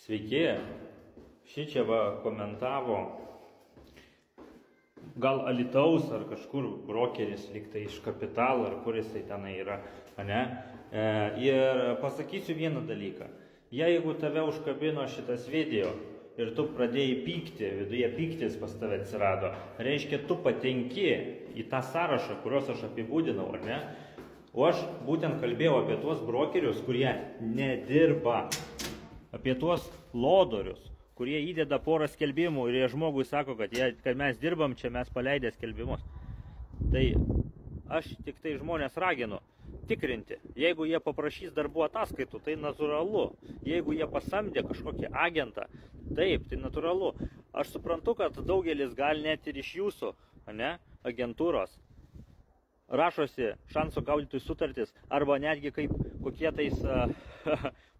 Sveiki, šičia va komentavo gal Alytaus ar kažkur brokeris, lyg tai iš Kapitalo, ar kur jisai tenai yra, ane? Ir pasakysiu vieną dalyką. Jeigu tave užkabino šitas video ir tu pradėjai pykti, viduje pyktis pas tave atsirado, reiškia tu patenki į tą sąrašą, kuriuos aš apibūdinau, ar ne? O aš būtent kalbėjau apie tuos brokerius, kurie nedirba, apie tuos lodorius, kurie įdeda porą skelbimų ir jie žmogui sako, kad mes dirbam, čia mes paleidę skelbimus. Tai aš tik tai žmonės raginu tikrinti. Jeigu jie paprašys darbų ataskaitų, tai natūralu. Jeigu jie pasamdė kažkokį agentą, taip, tai natūralu. Aš suprantu, kad daugelis gali net ir iš jūsų, ne, agentūros rašosi šansų gaudytojų sutartis, arba netgi kaip kokie tais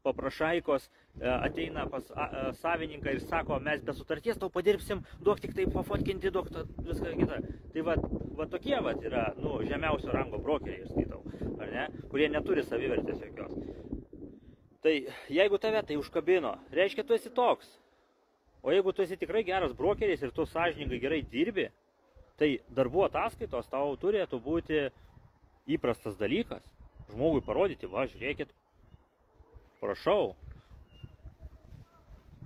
paprašaikos ateina pas savininką ir sako, mes be sutarties tau padirbsim, duok tik tai pafotkinti, duok viską kitą. Tai va tokie yra, nu, žemiausio rango brokeriai, aš skaitau, ar ne, kurie neturi savivertės jokios. Tai jeigu tave tai užkabino, reiškia tu esi toks. O jeigu tu esi tikrai geras brokeris ir tu sąžiningai gerai dirbi, tai darbų ataskaitos tau turėtų būti įprastas dalykas. Žmogui parodyti, va, žiūrėkit, prašau.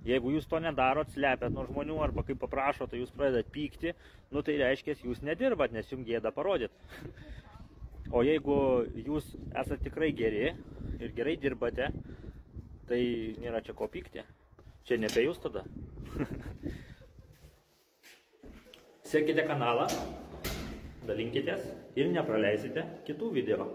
Jeigu jūs to nedarot, slepiat nuo žmonių arba kaip paprašo, tai jūs pradedat pykti, nu tai reiškia, jūs nedirbat, nes jums gėda parodyt. O jeigu jūs esate tikrai geri ir gerai dirbate, tai nėra čia ko pykti. Čia ne apie jūs tada. Sekite kanalą, dalinkitės ir nepraleisite kitų video.